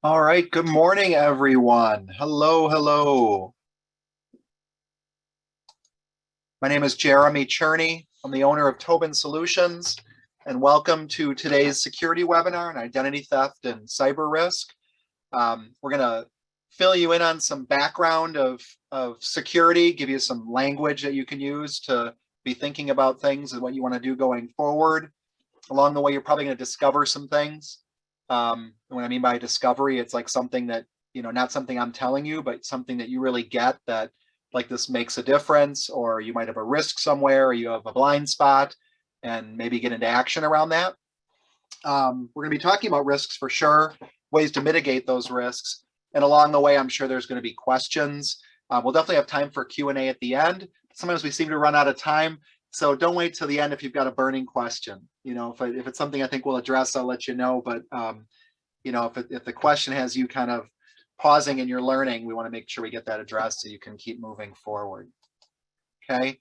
All right, good morning, everyone. Hello, hello. My name is Jeremy Cherney. I'm the owner of Tobin Solutions, and welcome to today's security webinar on identity theft and cyber risk. We're going to fill you in on some background of security, give you some language that you can use to be thinking about things and what you want to do going forward. Along the way, you're probably going to discover some things. What I mean by discovery, it's like something that, not something I'm telling you, but something that you really get that like this makes a difference, or you might have a risk somewhere, or you have a blind spot, and maybe get into action around that. We're going to be talking about risks for sure, ways to mitigate those risks. And along the way, I'm sure there's going to be questions. We'll definitely have time for Q&A at the end. Sometimes we seem to run out of time. So don't wait till the end if you've got a burning question. If it's something I think we'll address, I'll let you know. But if the question has you kind of pausing in your learning, we want to make sure we get that addressed so you can keep moving forward. Okay.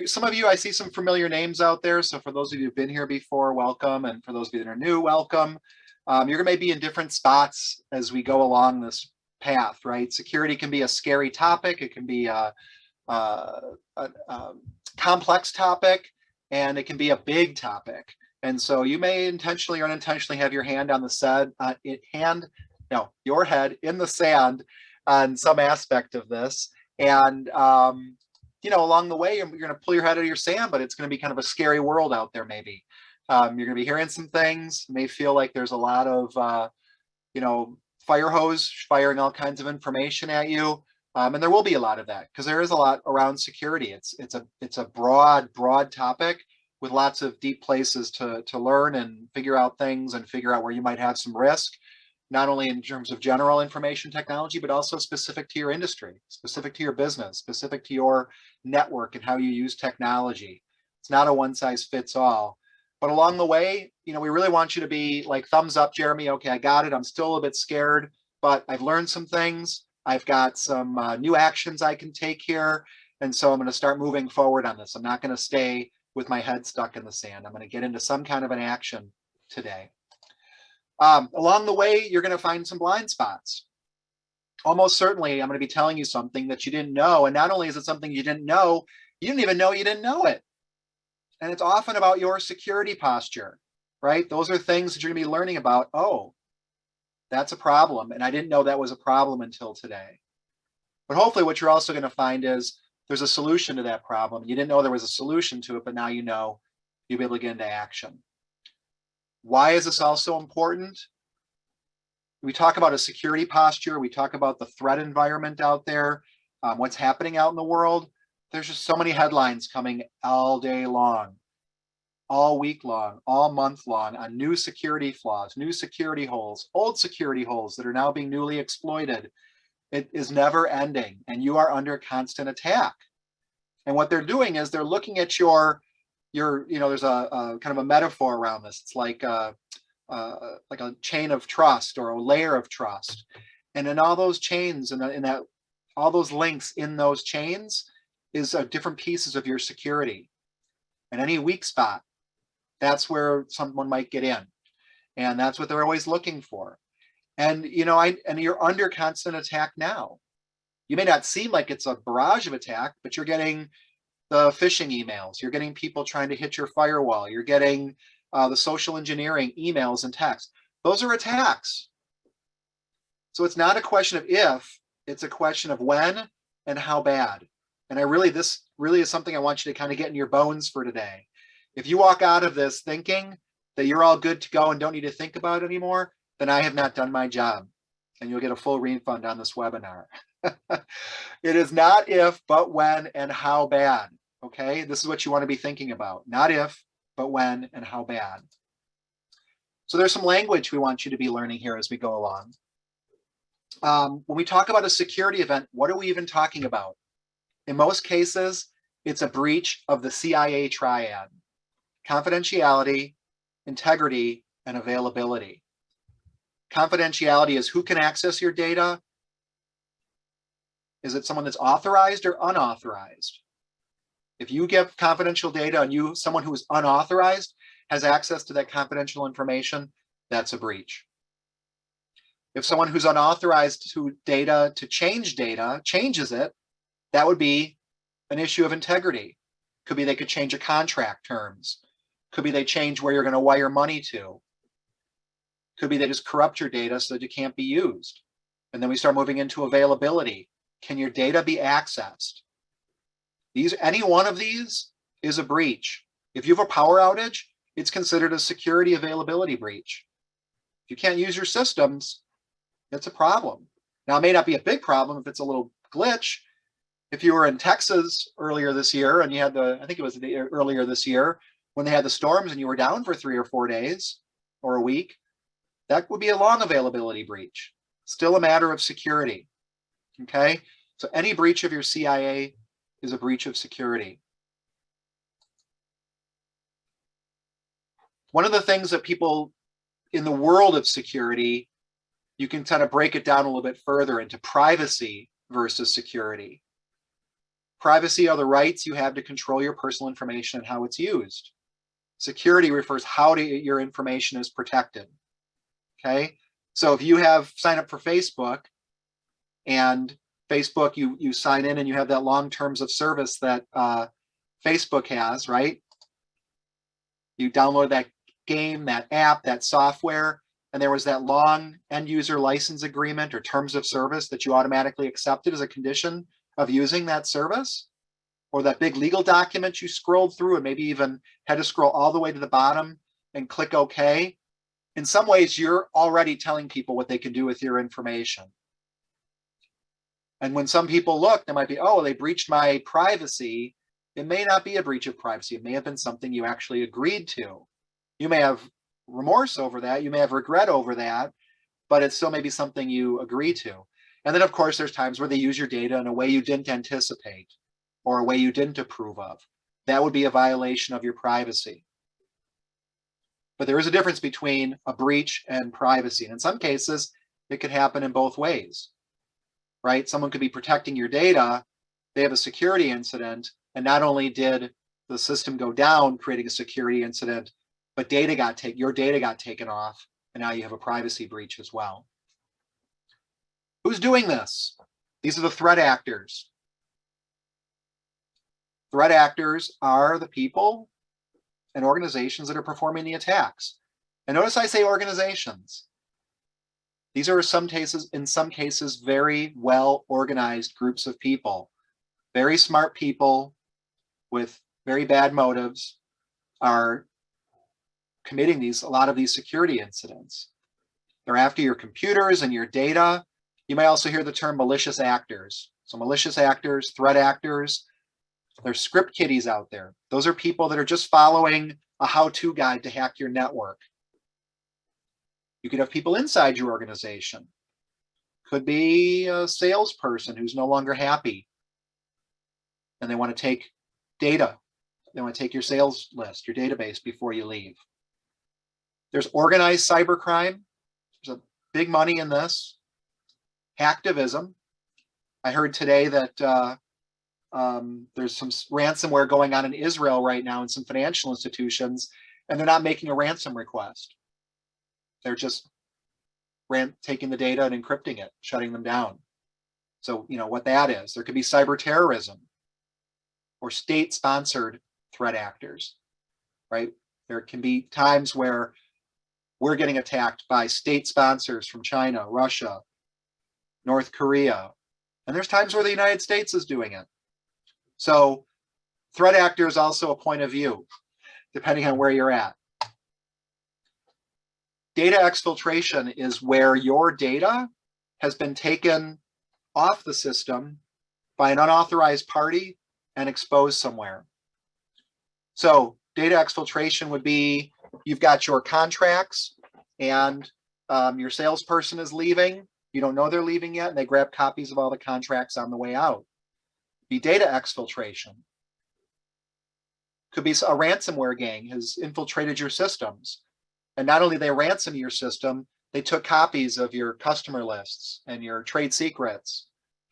Some of you, I see some familiar names out there. So for those of you who've been here before, welcome. And for those of you that are new, welcome. You're going to be in different spots as we go along this path, right? Security can be a scary topic. It can be a complex topic, and it can be a big topic. And so you may intentionally or unintentionally have your hand on the your head in the sand on some aspect of this. And along the way, you're going to pull your head out of your sand, but it's going to be kind of a scary world out there. Maybe you're going to be hearing some things. You may feel like there's a lot of fire hose firing all kinds of information at you. And there will be a lot of that because there is a lot around security. It's a broad topic with lots of deep places to learn and figure out things and figure out where you might have some risk, not only in terms of general information technology, but also specific to your industry, specific to your business, specific to your network and how you use technology. It's not a one size fits all. But along the way, we really want you to be like, thumbs up, Jeremy. Okay, I got it. I'm still a little bit scared, but I've learned some things. I've got some new actions I can take here. And so I'm going to start moving forward on this. I'm not going to stay with my head stuck in the sand. I'm going to get into some kind of an action today. Along the way, you're going to find some blind spots. Almost certainly, I'm going to be telling you something that you didn't know. And not only is it something you didn't know, you didn't even know you didn't know it. And it's often about your security posture, right? Those are things that you're going to be learning about. Oh, that's a problem. And I didn't know that was a problem until today. But hopefully what you're also going to find is there's a solution to that problem. You didn't know there was a solution to it, but now you know, you'll be able to get into action. Why is this also important? We talk about a security posture. We talk about the threat environment out there, what's happening out in the world. There's just so many headlines coming all day long, all week long, all month long on new security flaws, new security holes, old security holes that are now being newly exploited. It is never ending, and you are under constant attack. And what they're doing is they're looking at your there's a kind of a metaphor around this. It's like a chain of trust or a layer of trust. And in all those chains and in that all those links in those chains is different pieces of your security. And any weak spot, that's where someone might get in. And that's what they're always looking for. And you're under constant attack now. You may not seem like it's a barrage of attack, but you're getting the phishing emails. You're getting people trying to hit your firewall. You're getting the social engineering emails and texts. Those are attacks. So it's not a question of if, it's a question of when and how bad. And this really is something I want you to kind of get in your bones for today. If you walk out of this thinking that you're all good to go and don't need to think about it anymore, then I have not done my job, and you'll get a full refund on this webinar. It is not if, but when and how bad. Okay, this is what you want to be thinking about. Not if, but when and how bad. So there's some language we want you to be learning here as we go along. When we talk about a security event, what are we even talking about? In most cases, it's a breach of the CIA triad: confidentiality, integrity, and availability. Confidentiality is who can access your data. Is it someone that's authorized or unauthorized? If you give confidential data and someone who is unauthorized has access to that confidential information, that's a breach. If someone who's unauthorized to data to change data changes it, that would be an issue of integrity. Could be they could change a contract terms. Could be they change where you're going to wire money to. Could be they just corrupt your data so that it can't be used. And then we start moving into availability. Can your data be accessed? Any one of these is a breach. If you have a power outage, it's considered a security availability breach. If you can't use your systems, that's a problem. Now, it may not be a big problem if it's a little glitch. If you were in Texas earlier this year and you had I think it was earlier this year when they had the storms and you were down for 3 or 4 days or a week, that would be a long availability breach. Still a matter of security. Okay, so any breach of your CIA is a breach of security. One of the things that people in the world of security, you can kind of break it down a little bit further into privacy versus security. Privacy are the rights you have to control your personal information and how it's used. Security refers how your information is protected. Okay, so if you have signed up for Facebook and Facebook, you sign in and you have that long terms of service that Facebook has, right? You download that game, that app, that software, and there was that long end user license agreement or terms of service that you automatically accepted as a condition of using that service, or that big legal document you scrolled through and maybe even had to scroll all the way to the bottom and click OK. In some ways, you're already telling people what they can do with your information. And when some people look, they might be, oh, they breached my privacy. It may not be a breach of privacy. It may have been something you actually agreed to. You may have remorse over that. You may have regret over that, but it still may be something you agree to. And then, of course, there's times where they use your data in a way you didn't anticipate or a way you didn't approve of. That would be a violation of your privacy. But there is a difference between a breach and privacy. And in some cases, it could happen in both ways, right? Someone could be protecting your data. They have a security incident. And not only did the system go down, creating a security incident, but your data got taken off. And now you have a privacy breach as well. Who's doing this? These are the threat actors. Threat actors are the people and organizations that are performing the attacks. And notice I say organizations. These are in some cases, very well organized groups of people. Very smart people with very bad motives are committing a lot of these security incidents. They're after your computers and your data. You may also hear the term malicious actors. So malicious actors, threat actors, there's script kiddies out there. Those are people that are just following a how-to guide to hack your network. You could have people inside your organization. Could be a salesperson who's no longer happy and they want to take data. They want to take your sales list, your database before you leave. There's organized cybercrime. There's a big money in this. Hacktivism. I heard today that there's some ransomware going on in Israel right now in some financial institutions, and they're not making a ransom request. They're just taking the data and encrypting it, shutting them down. So, you know what that is. There could be cyber terrorism or state-sponsored threat actors, right? There can be times where we're getting attacked by state sponsors from China, Russia, North Korea, and there's times where the United States is doing it. So threat actor is also a point of view, depending on where you're at. Data exfiltration is where your data has been taken off the system by an unauthorized party and exposed somewhere. So data exfiltration would be, you've got your contracts and your salesperson is leaving. You don't know they're leaving yet, and they grab copies of all the contracts on the way out. Be data exfiltration. Could be a ransomware gang has infiltrated your systems. And not only they ransom your system, they took copies of your customer lists and your trade secrets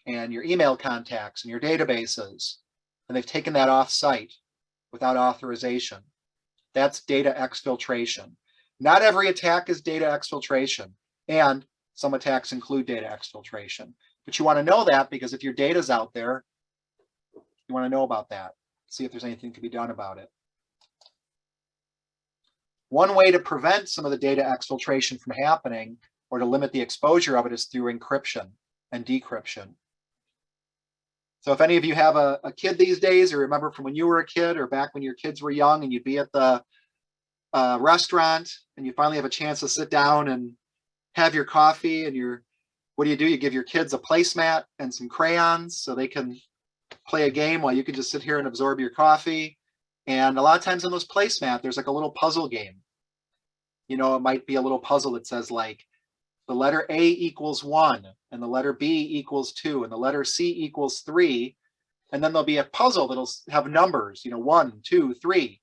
and your email contacts and your databases. And they've taken that off site without authorization. That's data exfiltration. Not every attack is data exfiltration. And Some attacks include data exfiltration. But you want to know that because if your data's out there, you want to know about that. See if there's anything that can be done about it. One way to prevent some of the data exfiltration from happening or to limit the exposure of it is through encryption and decryption. So if any of you have a kid these days, or remember from when you were a kid or back when your kids were young and you'd be at the restaurant and you finally have a chance to sit down and have your coffee and what do? You give your kids a placemat and some crayons so they can play a game while you can just sit here and absorb your coffee. And a lot of times on those placemat, there's like a little puzzle game. You know, it might be a little puzzle that says like the letter A equals 1 and the letter B equals 2 and the letter C equals 3. And then there'll be a puzzle that'll have numbers, 1, 2, 3.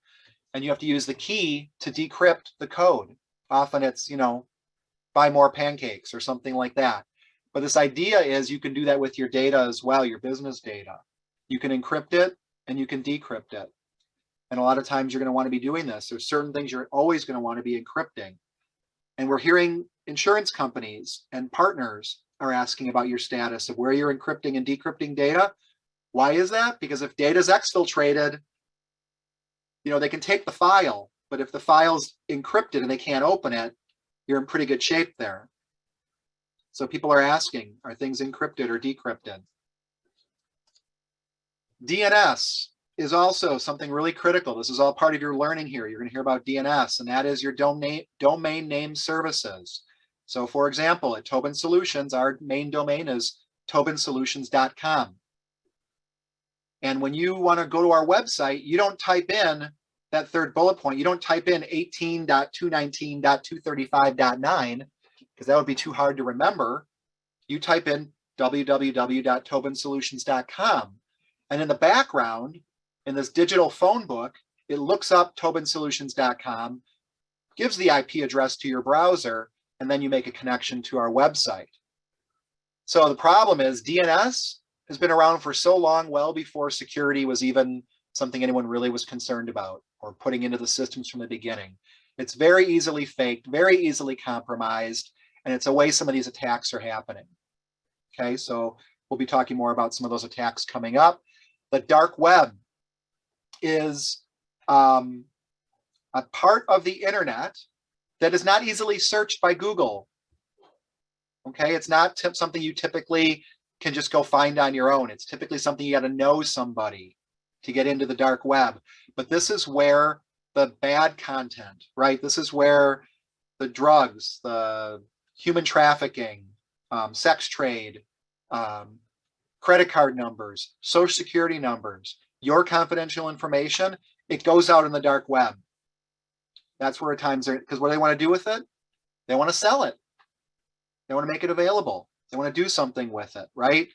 And you have to use the key to decrypt the code. Often it's, buy more pancakes or something like that. But this idea is you can do that with your data as well, your business data. You can encrypt it and you can decrypt it. And a lot of times you're going to want to be doing this. There's certain things you're always going to want to be encrypting. And we're hearing insurance companies and partners are asking about your status of where you're encrypting and decrypting data. Why is that? Because if data is exfiltrated, they can take the file, but if the file's encrypted and they can't open it, you're in pretty good shape there. So people are asking, are things encrypted or decrypted? DNS is also something really critical. This is all part of your learning here. You're going to hear about DNS, and that is your domain name services. So for example, at Tobin Solutions, our main domain is tobinsolutions.com. And when you want to go to our website, you don't type in that third bullet point. You don't type in 18.219.235.9 because that would be too hard to remember. You type in www.tobinsolutions.com. And in the background, in this digital phone book, it looks up tobinsolutions.com, gives the IP address to your browser, and then you make a connection to our website. So the problem is DNS has been around for so long, well before security was even something anyone really was concerned about or putting into the systems from the beginning. It's very easily faked, very easily compromised, and it's a way some of these attacks are happening. Okay, so we'll be talking more about some of those attacks coming up. The dark web is a part of the internet that is not easily searched by Google. Okay, it's not something you typically can just go find on your own. It's typically something you got to know somebody to get into the dark web. But this is where the bad content, right? This is where the drugs, the human trafficking, sex trade, credit card numbers, social security numbers, your confidential information, it goes out in the dark web. That's where at times, because what do they want to do with it? They want to sell it. They want to make it available. They want to do something with it, right?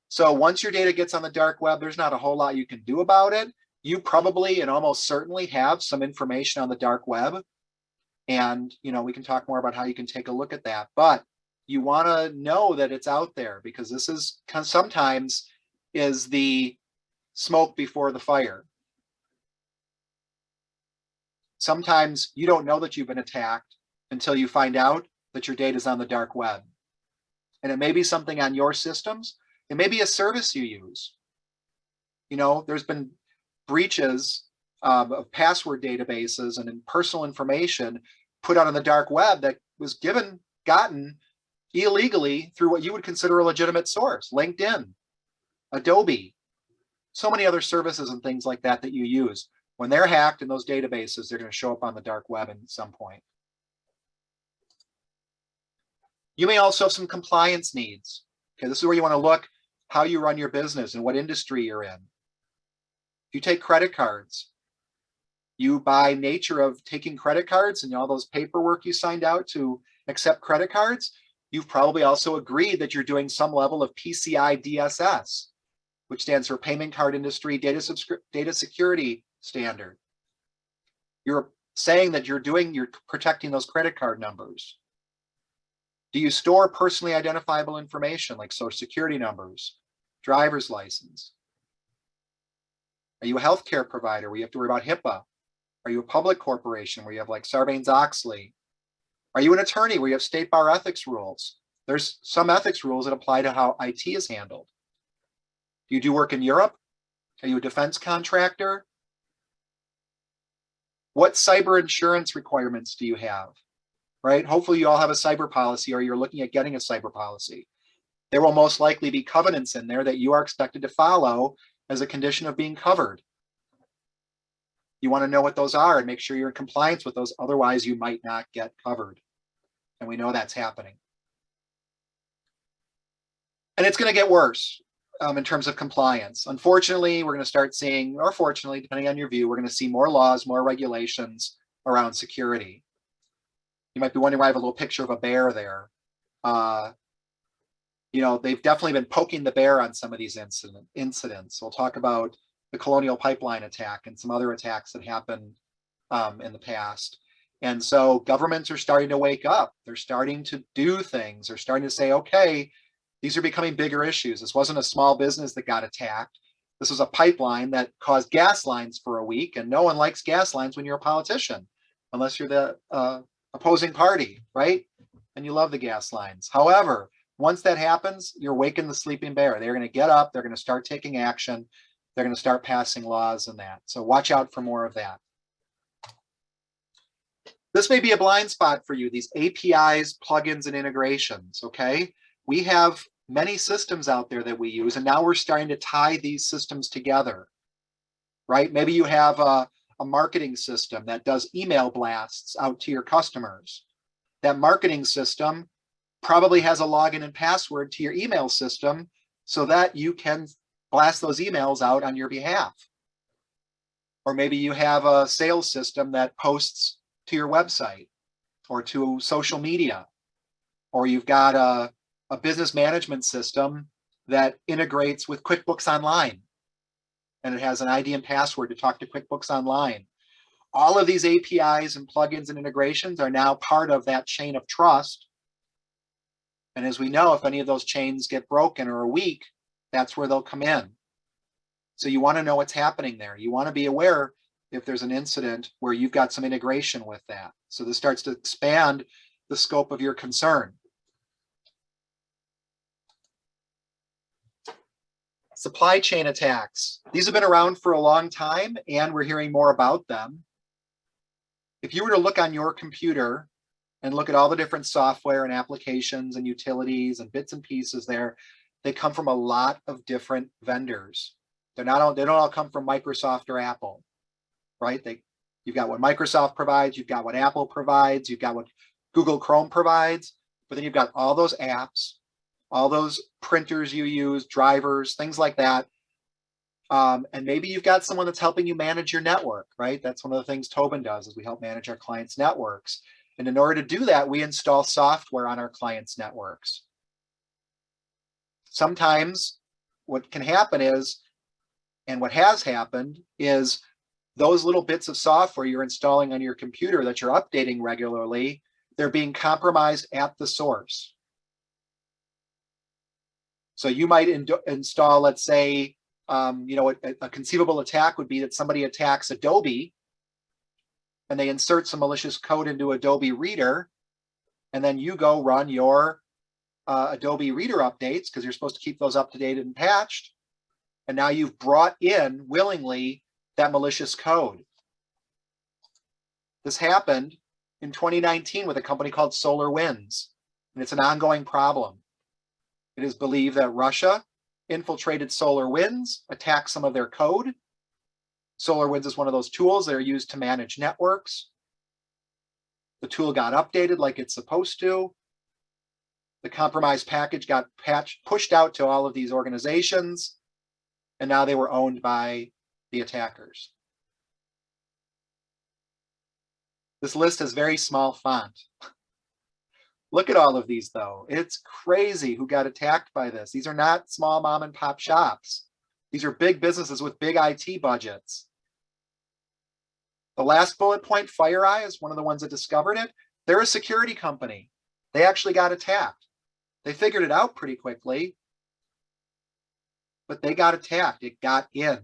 So once your data gets on the dark web, there's not a whole lot you can do about it. You probably and almost certainly have some information on the dark web. And, we can talk more about how you can take a look at that. But you want to know that it's out there because this is sometimes is the smoke before the fire. Sometimes you don't know that you've been attacked until you find out that your data is on the dark web. And it may be something on your systems. It may be a service you use. There's been breaches of password databases and personal information put out on the dark web that was gotten illegally through what you would consider a legitimate source, LinkedIn, Adobe, so many other services and things like that that you use. When they're hacked in those databases, they're going to show up on the dark web at some point. You may also have some compliance needs. Okay, this is where you want to look how you run your business and what industry you're in. You take credit cards. You, by nature of taking credit cards and all those paperwork you signed out to accept credit cards, you've probably also agreed that you're doing some level of PCI DSS, which stands for Payment Card Industry Data Security Standard. You're saying that you're protecting those credit card numbers. Do you store personally identifiable information like social security numbers, driver's license? Are you a healthcare provider where you have to worry about HIPAA? Are you a public corporation where you have like Sarbanes-Oxley? Are you an attorney where you have state bar ethics rules? There's some ethics rules that apply to how IT is handled. Do you do work in Europe? Are you a defense contractor? What cyber insurance requirements do you have? Right? Hopefully you all have a cyber policy, or you're looking at getting a cyber policy. There will most likely be covenants in there that you are expected to follow as a condition of being covered. You want to know what those are and make sure you're in compliance with those. Otherwise, you might not get covered. And we know that's happening. And it's going to get worse in terms of compliance. Unfortunately, we're going to start seeing, or fortunately, depending on your view, we're going to see more laws, more regulations around security. You might be wondering why I have a little picture of a bear there. They've definitely been poking the bear on some of these incidents. We'll talk about the Colonial Pipeline attack and some other attacks that happened in the past. And so governments are starting to wake up. They're starting to do things. They're starting to say, okay, these are becoming bigger issues. This wasn't a small business that got attacked. This was a pipeline that caused gas lines for a week, and no one likes gas lines when you're a politician, unless you're the opposing party, right? And you love the gas lines. However, once that happens, you're waking the sleeping bear. They're going to get up. They're going to start taking action. They're going to start passing laws and that. So watch out for more of that. This may be a blind spot for you, these APIs, plugins, and integrations, okay? We have many systems out there that we use, and now we're starting to tie these systems together, right? Maybe you have a marketing system that does email blasts out to your customers. That marketing system probably has a login and password to your email system so that you can blast those emails out on your behalf. Or maybe you have a sales system that posts to your website or to social media, or you've got a business management system that integrates with QuickBooks Online, and it has an ID and password to talk to QuickBooks Online. All of these APIs and plugins and integrations are now part of that chain of trust. And as we know, if any of those chains get broken or are weak, that's where they'll come in. So you want to know what's happening there. You want to be aware if there's an incident where you've got some integration with that. So this starts to expand the scope of your concern. Supply chain attacks. These have been around for a long time, and we're hearing more about them. If you were to look on your computer and look at all the different software and applications and utilities and bits and pieces there, they come from a lot of different vendors. They don't all come from Microsoft or Apple, right? You've got what Microsoft provides, you've got what Apple provides, you've got what Google Chrome provides, but then you've got all those apps, all those printers you use, drivers, things like that. And maybe you've got someone that's helping you manage your network, right? That's one of the things Tobin does, is we help manage our clients' networks. And in order to do that, we install software on our clients' networks. Sometimes what can happen is, and what has happened is, those little bits of software you're installing on your computer that you're updating regularly, they're being compromised at the source. So you might install, let's say, a conceivable attack would be that somebody attacks Adobe and they insert some malicious code into Adobe Reader, and then you go run your Adobe Reader updates, because you're supposed to keep those up to date and patched. And now you've brought in willingly that malicious code. This happened in 2019 with a company called SolarWinds, and it's an ongoing problem. It is believed that Russia infiltrated SolarWinds, attacked some of their code. SolarWinds is one of those tools that are used to manage networks. The tool got updated like it's supposed to. The compromised package got pushed out to all of these organizations, and now they were owned by the attackers. This list is very small font. Look at all of these, though. It's crazy who got attacked by this. These are not small mom and pop shops. These are big businesses with big IT budgets. The last bullet point, FireEye, is one of the ones that discovered it. They're a security company. They actually got attacked. They figured it out pretty quickly, but they got attacked. It got in.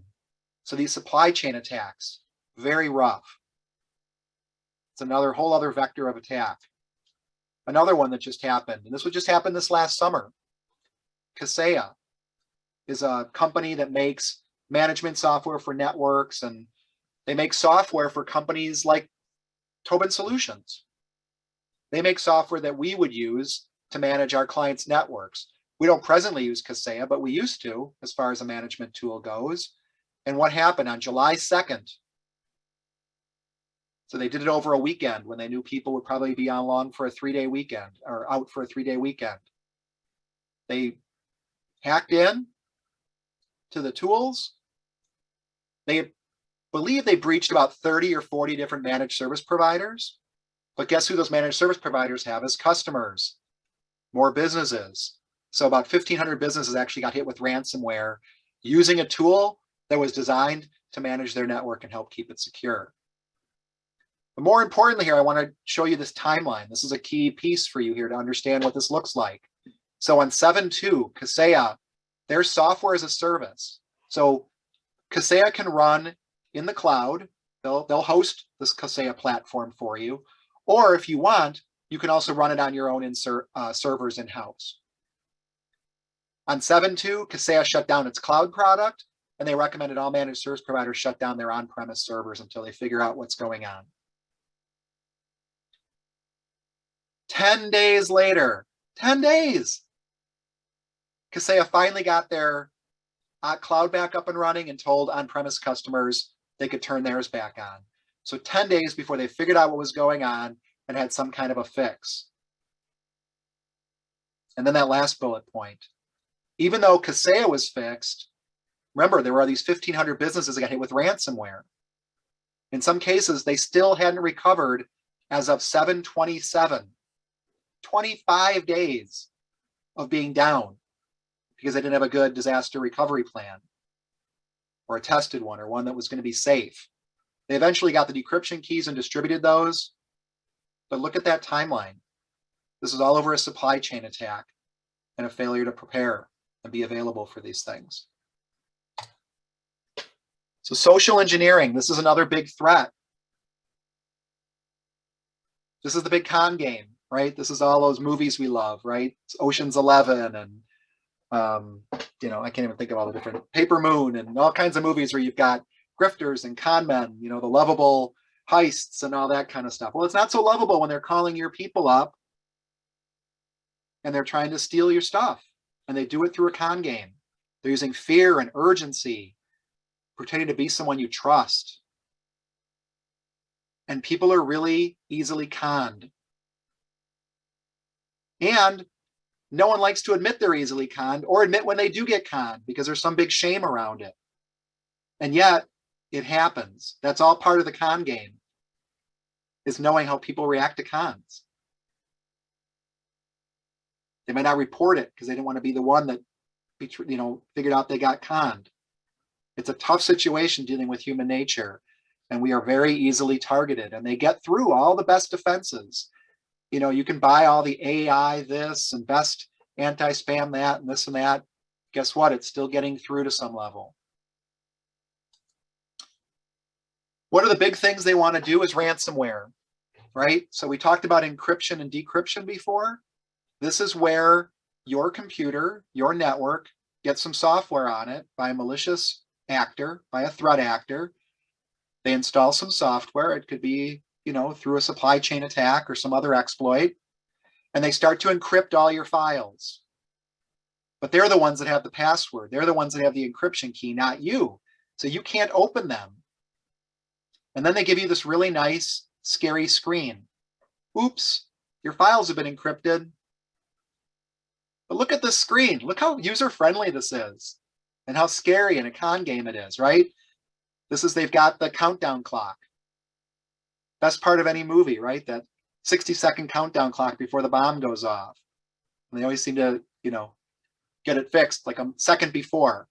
So these supply chain attacks, very rough. It's another whole other vector of attack. Another one that just happened, and this would just happen this last summer. Kaseya is a company that makes management software for networks, and they make software for companies like Tobin Solutions. They make software that we would use to manage our clients' networks. We don't presently use Kaseya, but we used to as far as a management tool goes. And what happened on July 2nd? So they did it over a weekend when they knew people would probably be on long for a 3-day weekend or out for a 3-day weekend. They hacked in to the tools. They believe they breached about 30 or 40 different managed service providers. But guess who those managed service providers have as customers? More businesses. So about 1,500 businesses actually got hit with ransomware using a tool that was designed to manage their network and help keep it secure. But more importantly here, I want to show you this timeline. This is a key piece for you here to understand what this looks like. So on 7.2, Kaseya, their software as a service. So Kaseya can run in the cloud. They'll host this Kaseya platform for you. Or if you want, you can also run it on your own servers in-house. On 7.2, Kaseya shut down its cloud product, and they recommended all managed service providers shut down their on-premise servers until they figure out what's going on. 10 days later, 10 days, Kaseya finally got their cloud back up and running and told on-premise customers they could turn theirs back on. So 10 days before they figured out what was going on and had some kind of a fix. And then that last bullet point. Even though Kaseya was fixed, remember, there were these 1,500 businesses that got hit with ransomware. In some cases, they still hadn't recovered as of 7/27. 25 days of being down because they didn't have a good disaster recovery plan or a tested one or one that was going to be safe. They eventually got the decryption keys and distributed those. But look at that timeline. This is all over a supply chain attack and a failure to prepare and be available for these things. So social engineering, this is another big threat. This is the big con game, right? This is all those movies we love, right? It's Ocean's 11 and, I can't even think of all the different, Paper Moon and all kinds of movies where you've got grifters and con men, the lovable heists and all that kind of stuff. Well, it's not so lovable when they're calling your people up and they're trying to steal your stuff. And they do it through a con game. They're using fear and urgency, pretending to be someone you trust. And people are really easily conned. And no one likes to admit they're easily conned or admit when they do get conned because there's some big shame around it. And yet it happens. That's all part of the con game, is knowing how people react to cons. They might not report it because they didn't want to be the one that, figured out they got conned. It's a tough situation dealing with human nature, and we are very easily targeted, and they get through all the best defenses. You can buy all the AI this and best anti-spam that and this and that. Guess what? It's still getting through to some level. One of the big things they want to do is ransomware, right? So we talked about encryption and decryption before. This is where your computer, your network, gets some software on it by a malicious actor, by a threat actor. They install some software. It could be, through a supply chain attack or some other exploit. And they start to encrypt all your files. But they're the ones that have the password. They're the ones that have the encryption key, not you. So you can't open them. And then they give you this really nice, scary screen. Oops, your files have been encrypted. But look at this screen. Look how user-friendly this is and how scary and a con game it is, right? They've got the countdown clock. Best part of any movie, right? That 60-second countdown clock before the bomb goes off. And they always seem to, get it fixed like a second before.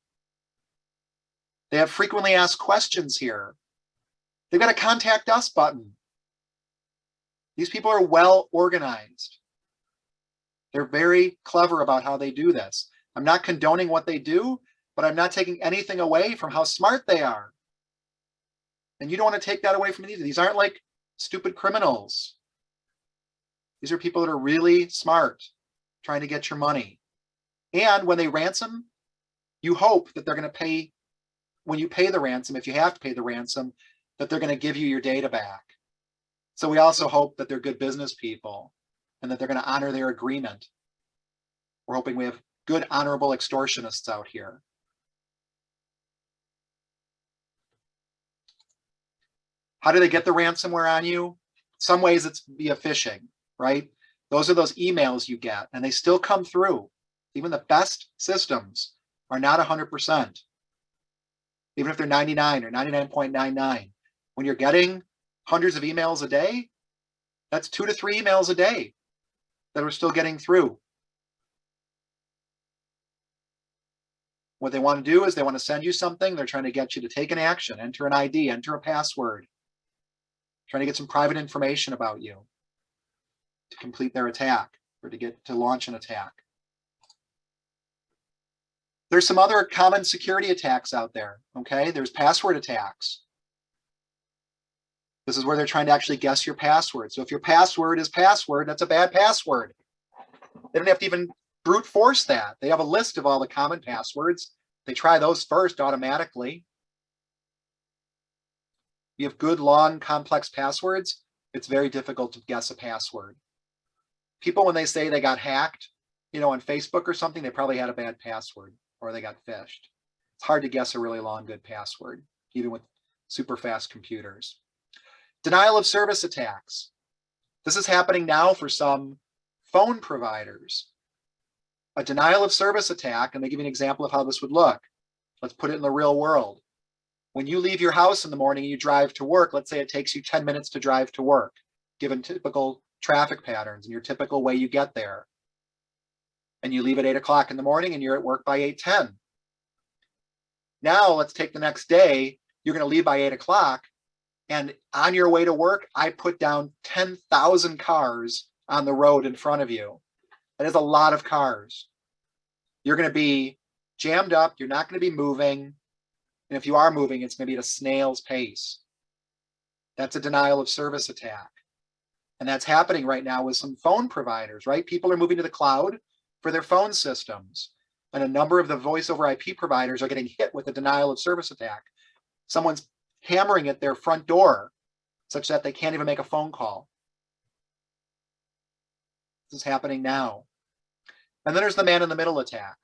They have frequently asked questions here. They've got a contact us button. These people are well organized. They're very clever about how they do this. I'm not condoning what they do, but I'm not taking anything away from how smart they are. And you don't want to take that away from these. These aren't like stupid criminals. These are people that are really smart, trying to get your money. And when they ransom, you hope that they're going to pay, when you pay the ransom, if you have to pay the ransom, that they're going to give you your data back. So we also hope that they're good business people and that they're going to honor their agreement. We're hoping we have good, honorable extortionists out here. How do they get the ransomware on you? Some ways it's via phishing, right? Those are those emails you get, and they still come through. Even the best systems are not 100%. Even if they're 99 or 99.99. When you're getting hundreds of emails a day, that's 2 to 3 emails a day that are still getting through. What they want to do is they want to send you something. They're trying to get you to take an action, enter an ID, enter a password, trying to get some private information about you to complete their attack or to launch an attack. There's some other common security attacks out there, okay? There's password attacks. This is where they're trying to actually guess your password. So if your password is password, that's a bad password. They don't have to even brute force that. They have a list of all the common passwords. They try those first automatically. You have good, long, complex passwords, it's very difficult to guess a password. People, when they say they got hacked, on Facebook or something, they probably had a bad password or they got phished. It's hard to guess a really long, good password, even with super fast computers. Denial of service attacks. This is happening now for some phone providers. A denial of service attack, and they give you an example of how this would look. Let's put it in the real world. When you leave your house in the morning and you drive to work, let's say it takes you 10 minutes to drive to work, given typical traffic patterns and your typical way you get there. And you leave at 8 o'clock in the morning and you're at work by 8:10. Now let's take the next day, you're going to leave by 8 o'clock, and on your way to work, I put down 10,000 cars on the road in front of you. That is a lot of cars. You're going to be jammed up, you're not going to be moving, and if you are moving, it's going to be at a snail's pace. That's a denial of service attack. And that's happening right now with some phone providers, right? People are moving to the cloud for their phone systems. And a number of the voice over IP providers are getting hit with a denial of service attack. Someone's hammering at their front door such that they can't even make a phone call. This is happening now. And then there's the man in the middle attack.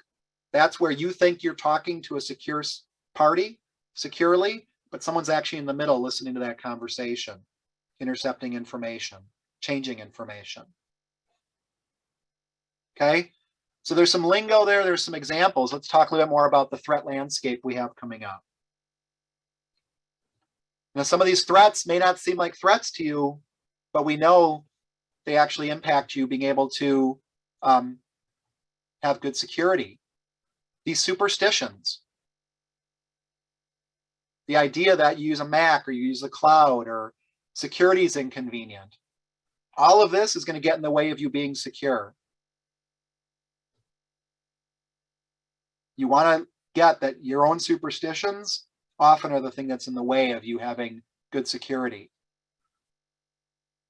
That's where you think you're talking to a secure party securely, but someone's actually in the middle listening to that conversation, intercepting information, changing information. Okay, so there's some lingo there, there's some examples. Let's talk a little bit more about the threat landscape we have coming up. Now, some of these threats may not seem like threats to you, but we know they actually impact you being able to have good security. These superstitions, the idea that you use a Mac or you use the cloud or security is inconvenient. All of this is going to get in the way of you being secure. You want to get that your own superstitions often are the thing that's in the way of you having good security.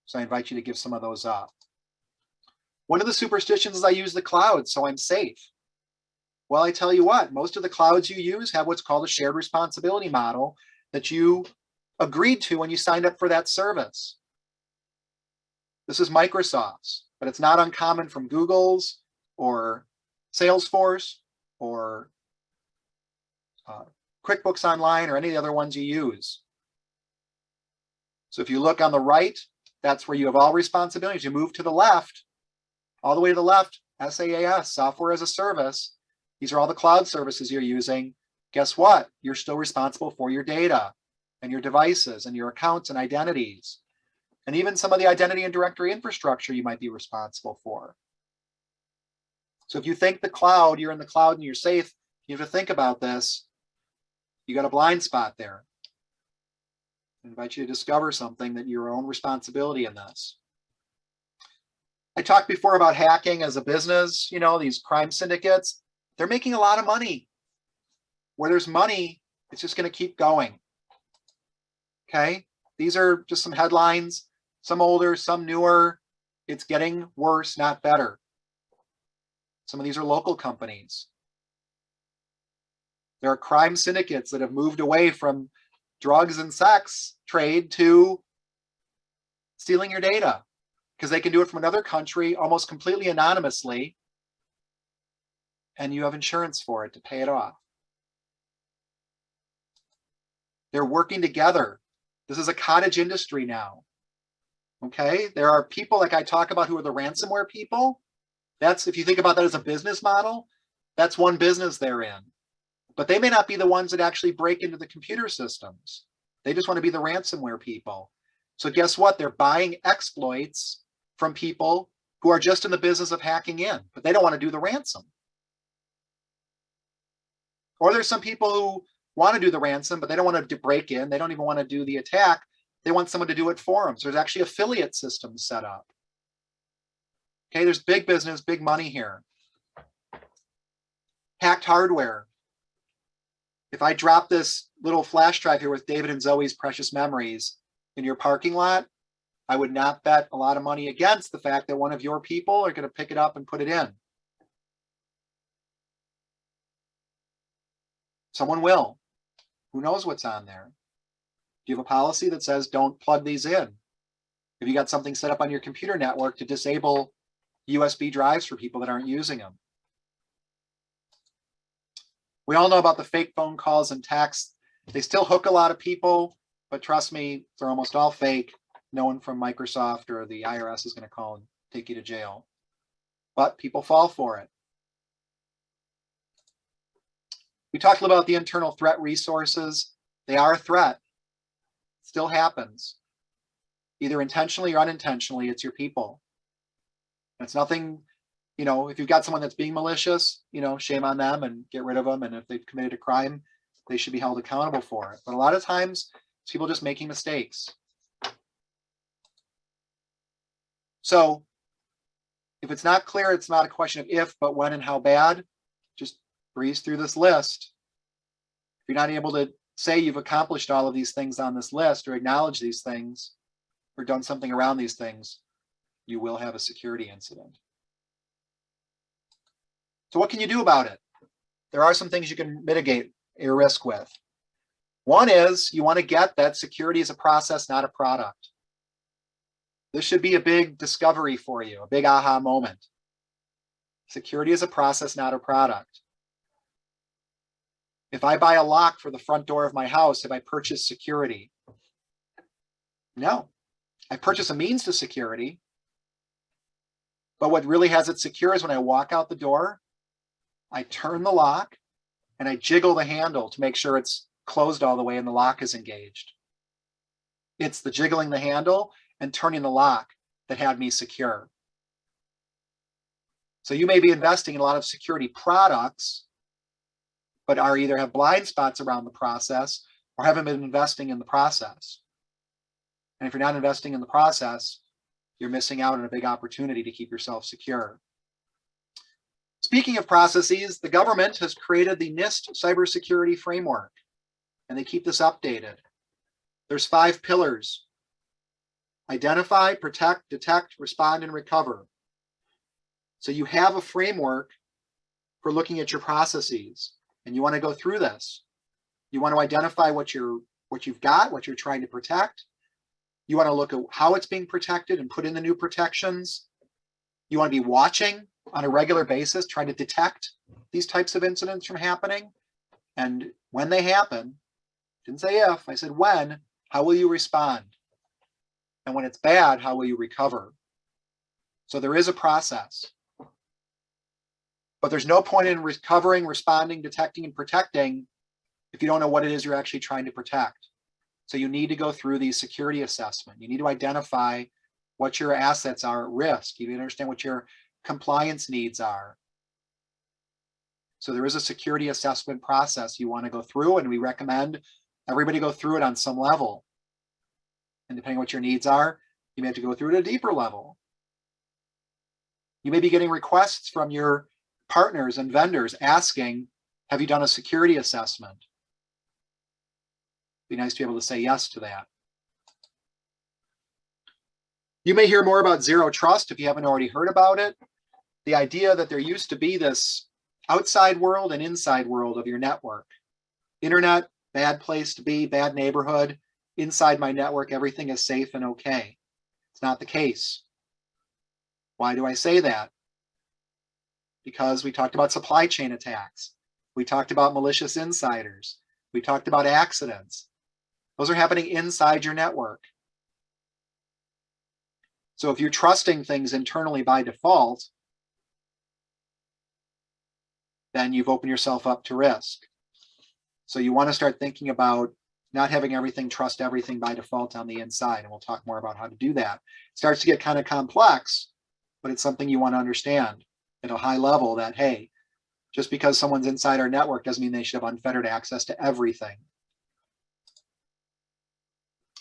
So I invite you to give some of those up. One of the superstitions is I use the cloud, so I'm safe. Well, I tell you what, most of the clouds you use have what's called a shared responsibility model that you agreed to when you signed up for that service. This is Microsoft's, but it's not uncommon from Google's or Salesforce or QuickBooks Online or any of the other ones you use. So if you look on the right, that's where you have all responsibilities. You move to the left, all the way to the left, SaaS, software as a service. These are all the cloud services you're using. Guess what? You're still responsible for your data and your devices and your accounts and identities. And even some of the identity and directory infrastructure you might be responsible for. So if you think the cloud, you're in the cloud and you're safe, you have to think about this. You got a blind spot there. I invite you to discover something that your own responsibility in this. I talked before about hacking as a business, these crime syndicates, they're making a lot of money. Where there's money, it's just going to keep going. Okay, these are just some headlines, some older, some newer. It's getting worse, not better. Some of these are local companies. There are crime syndicates that have moved away from drugs and sex trade to stealing your data because they can do it from another country almost completely anonymously, and you have insurance for it to pay it off. They're working together. This is a cottage industry now. Okay, there are people like I talk about who are the ransomware people. That's, if you think about that as a business model, that's one business they're in. But they may not be the ones that actually break into the computer systems. They just want to be the ransomware people. So guess what? They're buying exploits from people who are just in the business of hacking in, but they don't want to do the ransom. Or there's some people who want to do the ransom, but they don't want to break in. They don't even want to do the attack. They want someone to do it for them. So there's actually affiliate systems set up. Okay, there's big business, big money here. Hacked hardware. If I drop this little flash drive here with David and Zoe's precious memories in your parking lot, I would not bet a lot of money against the fact that one of your people are going to pick it up and put it in. Someone will. Who knows what's on there? Do you have a policy that says don't plug these in? Have you got something set up on your computer network to disable USB drives for people that aren't using them? We all know about the fake phone calls and texts. They still hook a lot of people, but trust me, they're almost all fake. No one from Microsoft or the IRS is going to call and take you to jail. But people fall for it. We talked a little about the internal threat resources. They are a threat. It still happens. Either intentionally or unintentionally, it's your people. It's nothing, you know, if you've got someone that's being malicious, you know, shame on them and get rid of them. And if they've committed a crime, they should be held accountable for it. But a lot of times, it's people just making mistakes. So if it's not clear, it's not a question of if, but when and how bad. Just breeze through this list. If you're not able to say you've accomplished all of these things on this list or acknowledge these things or done something around these things, you will have a security incident. So what can you do about it? There are some things you can mitigate your risk with. One is you want to get that security is a process, not a product. This should be a big discovery for you, a big aha moment. Security is a process, not a product. If I buy a lock for the front door of my house, have I purchased security? No. I purchase a means to security. But what really has it secure is when I walk out the door, I turn the lock and I jiggle the handle to make sure it's closed all the way and the lock is engaged. It's the jiggling the handle and turning the lock that had me secure. So you may be investing in a lot of security products, but are either have blind spots around the process or haven't been investing in the process. And if you're not investing in the process, you're missing out on a big opportunity to keep yourself secure. Speaking of processes, the government has created the NIST cybersecurity framework, and they keep this updated. There's 5 pillars: identify, protect, detect, respond, and recover. So you have a framework for looking at your processes, and you want to go through this. You want to identify what you've got, what you're trying to protect. You want to look at how it's being protected and put in the new protections. You want to be watching on a regular basis, trying to detect these types of incidents from happening. And when they happen, didn't say if, I said when, how will you respond? And when it's bad, how will you recover? So there is a process. But there's no point in recovering, responding, detecting, and protecting if you don't know what it is you're actually trying to protect. So you need to go through the security assessment. You need to identify what your assets are at risk. You need to understand what your compliance needs are. So there is a security assessment process you want to go through, and we recommend everybody go through it on some level. And depending on what your needs are, you may have to go through it at a deeper level. You may be getting requests from your partners and vendors asking, have you done a security assessment? Be nice to be able to say yes to that. You may hear more about zero trust if you haven't already heard about it. The idea that there used to be this outside world and inside world of your network. Internet, bad place to be, bad neighborhood. Inside my network, everything is safe and okay. It's not the case. Why do I say that? Because we talked about supply chain attacks. We talked about malicious insiders. We talked about accidents. Those are happening inside your network. So if you're trusting things internally by default, then you've opened yourself up to risk. So you want to start thinking about not having everything trust everything by default on the inside. And we'll talk more about how to do that. It starts to get kind of complex, but it's something you want to understand at a high level that, hey, just because someone's inside our network doesn't mean they should have unfettered access to everything.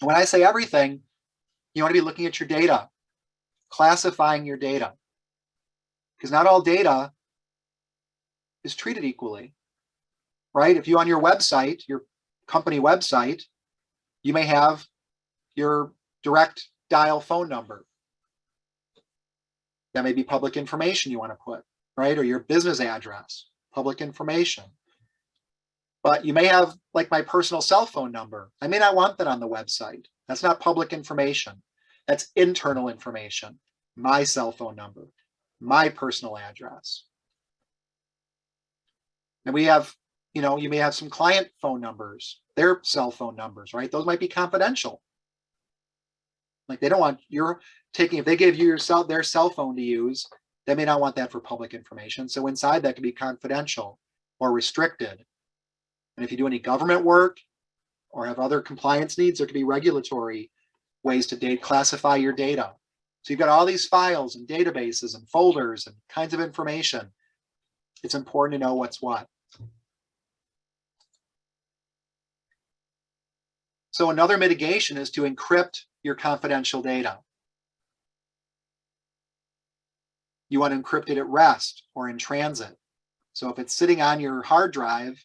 When I say everything, you want to be looking at your data, classifying your data, because not all data is treated equally, right? If you on your website, your company website, you may have your direct dial phone number. That may be public information you want to put, right? Or your business address, public information. But you may have like my personal cell phone number. I may not want that on the website. That's not public information. That's internal information. My cell phone number, my personal address. And we have, you may have some client phone numbers, their cell phone numbers, right? Those might be confidential. Like they don't want if they give you their cell phone to use, they may not want that for public information. So inside that can be confidential or restricted. And if you do any government work or have other compliance needs, there could be regulatory ways to classify your data. So you've got all these files and databases and folders and kinds of information. It's important to know what's what. So another mitigation is to encrypt your confidential data. You want to encrypt it at rest or in transit. So if it's sitting on your hard drive,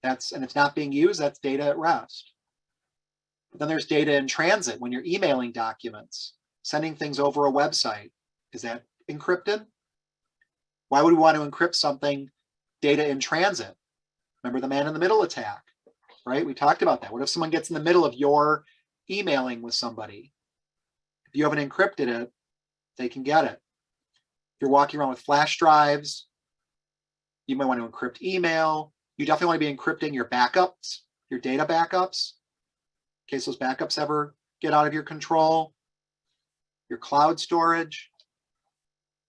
and it's not being used, that's data at rest. But then there's data in transit when you're emailing documents, sending things over a website. Is that encrypted? Why would we want to encrypt something data in transit? Remember the man in the middle attack, right? We talked about that. What if someone gets in the middle of your emailing with somebody? If you haven't encrypted it, they can get it. If you're walking around with flash drives, you might want to encrypt email. You definitely want to be encrypting your backups, your data backups, in case those backups ever get out of your control. Your cloud storage.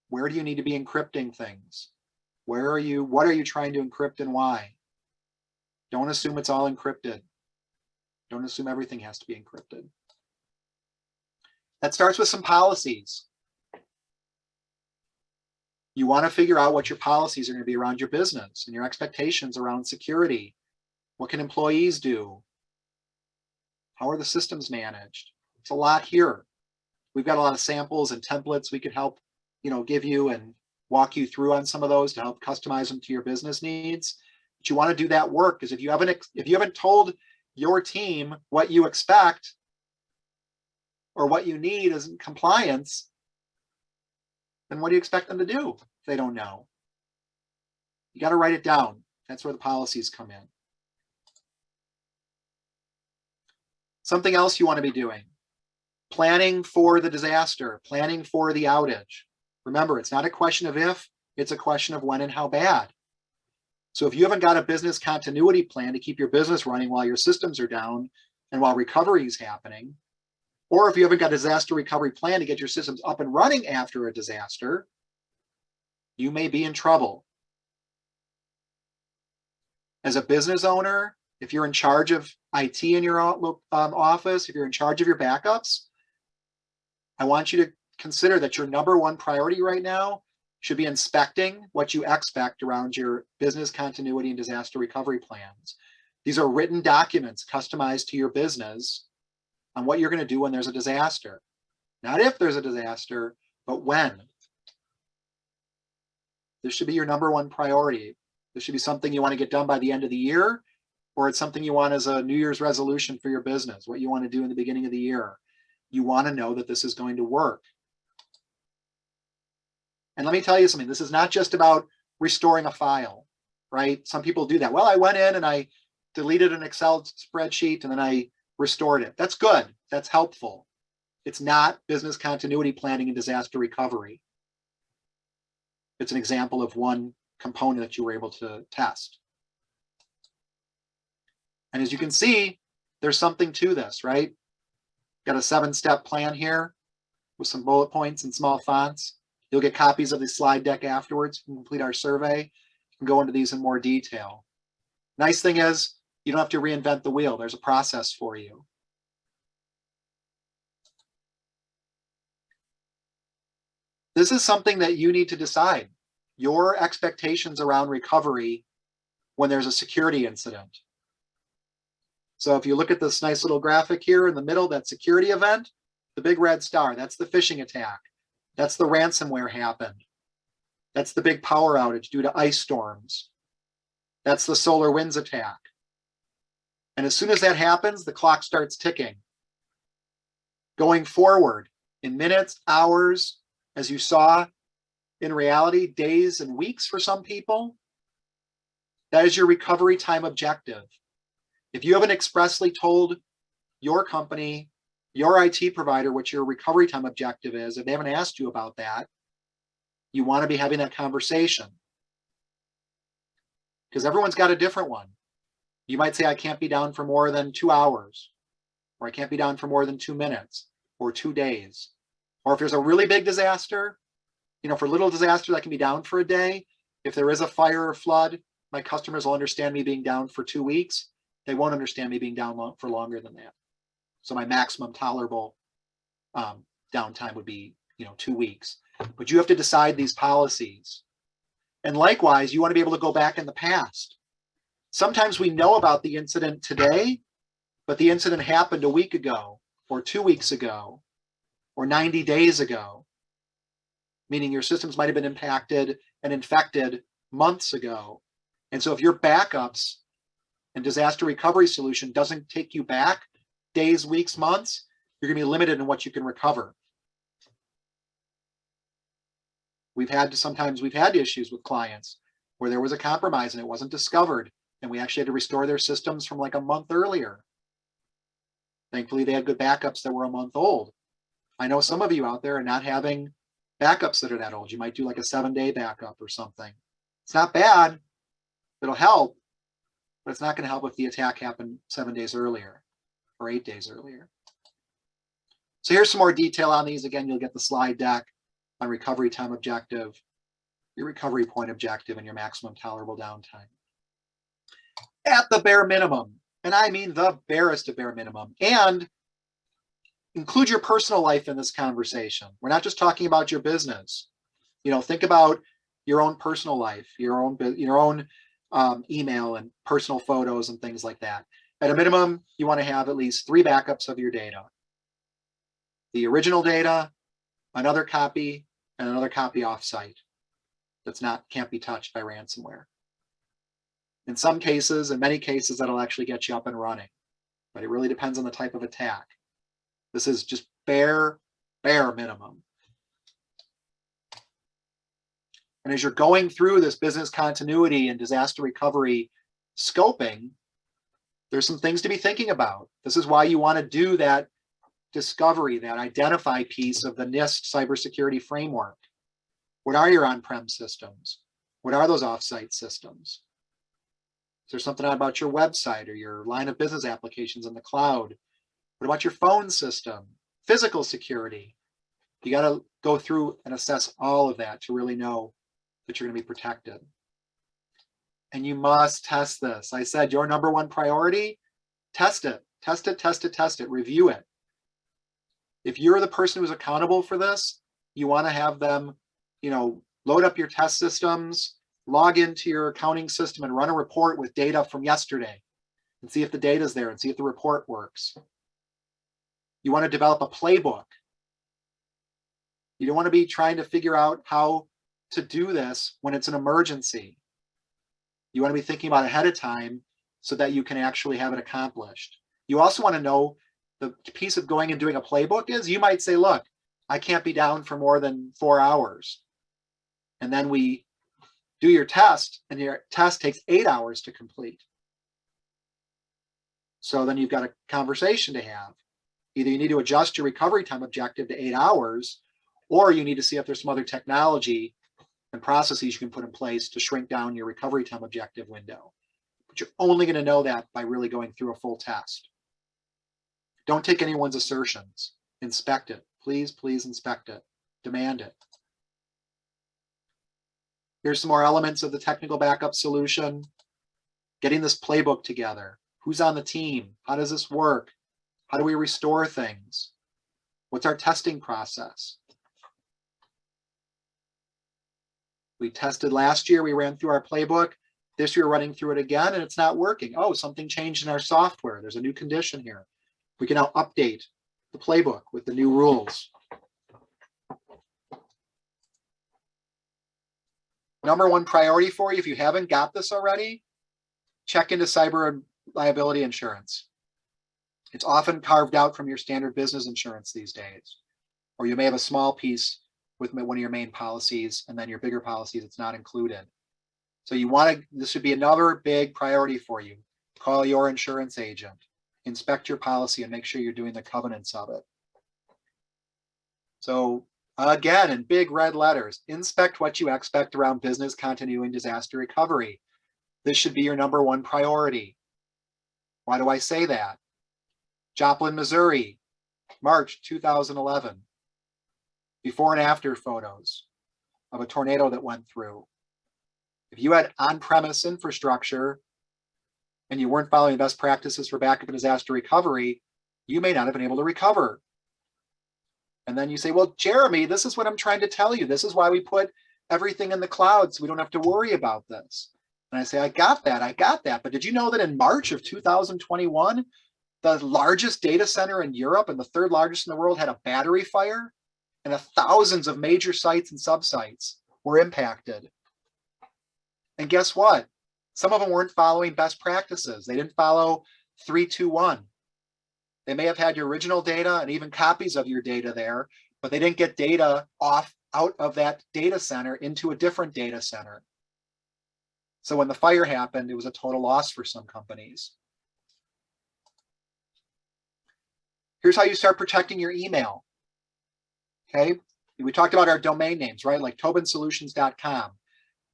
Where do you need to be encrypting things? What are you trying to encrypt and why? Don't assume it's all encrypted. Don't assume everything has to be encrypted. That starts with some policies. You want to figure out what your policies are going to be around your business and your expectations around security. What can employees do? How are the systems managed? It's a lot here. We've got a lot of samples and templates we could help, give you and walk you through on some of those to help customize them to your business needs. But you want to do that work, because if you haven't told your team what you expect or what you need as compliance, then what do you expect them to do if they don't know? You got to write it down. That's where the policies come in. Something else you want to be doing: planning for the disaster, planning for the outage. Remember, it's not a question of if, it's a question of when and how bad. So if you haven't got a business continuity plan to keep your business running while your systems are down and while recovery is happening, or if you haven't got a disaster recovery plan to get your systems up and running after a disaster, you may be in trouble. As a business owner, if you're in charge of IT in your office, if you're in charge of your backups, I want you to consider that your number one priority right now should be inspecting what you expect around your business continuity and disaster recovery plans. These are written documents customized to your business on what you're going to do when there's a disaster. Not if there's a disaster, but when. This should be your number one priority. This should be something you want to get done by the end of the year, or it's something you want as a New Year's resolution for your business, what you want to do in the beginning of the year. You want to know that this is going to work. And let me tell you something, this is not just about restoring a file, right? Some people do that. Well, I went in and I deleted an Excel spreadsheet and then I restored it. That's good. That's helpful. It's not business continuity planning and disaster recovery. It's an example of one component that you were able to test. And as you can see, there's something to this, right? Got a 7-step plan here with some bullet points and small fonts. You'll get copies of the slide deck afterwards. You can complete our survey. You can go into these in more detail. Nice thing is, you don't have to reinvent the wheel. There's a process for you. This is something that you need to decide. Your expectations around recovery when there's a security incident. So if you look at this nice little graphic here in the middle, that security event, the big red star, that's the phishing attack. That's the ransomware happened. That's the big power outage due to ice storms. That's the solar winds attack. And as soon as that happens, the clock starts ticking. Going forward, in minutes, hours, as you saw, in reality, days and weeks for some people, that is your recovery time objective. If you haven't expressly told your company, your IT provider, what your recovery time objective is, if they haven't asked you about that, you want to be having that conversation. Because everyone's got a different one. You might say, I can't be down for more than 2 hours, or I can't be down for more than 2 minutes, or 2 days. Or if there's a really big disaster, for little disasters, I can be down for a day. If there is a fire or flood, my customers will understand me being down for 2 weeks. They won't understand me being down for longer than that. So my maximum tolerable downtime would be 2 weeks. But you have to decide these policies. And likewise, you want to be able to go back in the past. Sometimes we know about the incident today, but the incident happened a week ago, or 2 weeks ago, or 90 days ago, meaning your systems might have been impacted and infected months ago. And so if your backups and disaster recovery solution doesn't take you back days, weeks, months, you're going to be limited in what you can recover. Sometimes we've had issues with clients where there was a compromise and it wasn't discovered, and we actually had to restore their systems from like a month earlier. Thankfully, they had good backups that were a month old. I know some of you out there are not having backups that are that old. You might do like a 7-day backup or something. It's not bad. It'll help, but it's not going to help if the attack happened 7 days earlier or 8 days earlier. So here's some more detail on these. Again, you'll get the slide deck on recovery time objective, your recovery point objective, and your maximum tolerable downtime. At the bare minimum, and I mean the barest of bare minimum, and include your personal life in this conversation. We're not just talking about your business. Think about your own personal life, your own email and personal photos and things like that. At a minimum, you want to have at least 3 backups of your data. The original data, another copy, and another copy offsite can't be touched by ransomware. In some cases, in many cases, that'll actually get you up and running, but it really depends on the type of attack. This is just bare minimum. And as you're going through this business continuity and disaster recovery scoping, there's some things to be thinking about. This is why you want to do that discovery, that identify piece of the NIST cybersecurity framework. What are your on-prem systems? What are those off-site systems? Is there something about your website or your line of business applications in the cloud? What about your phone system? Physical security. You got to go through and assess all of that to really know that you're going to be protected. And you must test this. I said your number one priority, test it, test it, test it, test it, review it. If you're the person who's accountable for this, you want to have them, load up your test systems, log into your accounting system and run a report with data from yesterday and see if the data is there and see if the report works. You want to develop a playbook. You don't want to be trying to figure out how to do this when it's an emergency. You want to be thinking about it ahead of time so that you can actually have it accomplished. You also want to know the piece of going and doing a playbook is you might say, look, I can't be down for more than 4 hours. And then we do your test, and your test takes 8 hours to complete. So then you've got a conversation to have. Either you need to adjust your recovery time objective to 8 hours, or you need to see if there's some other technology and processes you can put in place to shrink down your recovery time objective window. But you're only going to know that by really going through a full test. Don't take anyone's assertions. Inspect it. Please, please inspect it. Demand it. Here's some more elements of the technical backup solution. Getting this playbook together. Who's on the team? How does this work? How do we restore things? What's our testing process? We tested last year, we ran through our playbook. This year, we're running through it again, and it's not working. Oh, something changed in our software. There's a new condition here. We can now update the playbook with the new rules. Number one priority for you, if you haven't got this already, check into cyber liability insurance. It's often carved out from your standard business insurance these days. Or you may have a small piece with one of your main policies, and then your bigger policies, it's not included. So you want to, this should be another big priority for you. Call your insurance agent, inspect your policy, and make sure you're doing the covenants of it. So again, in big red letters, inspect what you expect around business continuity and disaster recovery. This should be your number one priority. Why do I say that? Joplin, Missouri, March 2011. Before and after photos of a tornado that went through. If you had on-premise infrastructure and you weren't following best practices for backup and disaster recovery, you may not have been able to recover. And then you say, well, Jeremy, this is what I'm trying to tell you. This is why we put everything in the cloud so we don't have to worry about this. And I say, I got that. But did you know that in March of 2021, the largest data center in Europe and the third largest in the world had a battery fire? And thousands of major sites and subsites were impacted. And guess what? Some of them weren't following best practices. They didn't follow 3-2-1. They may have had your original data and even copies of your data there, but they didn't get data out of that data center into a different data center. So when the fire happened, it was a total loss for some companies. Here's how you start protecting your email. Okay, we talked about our domain names, right? Like tobinsolutions.com.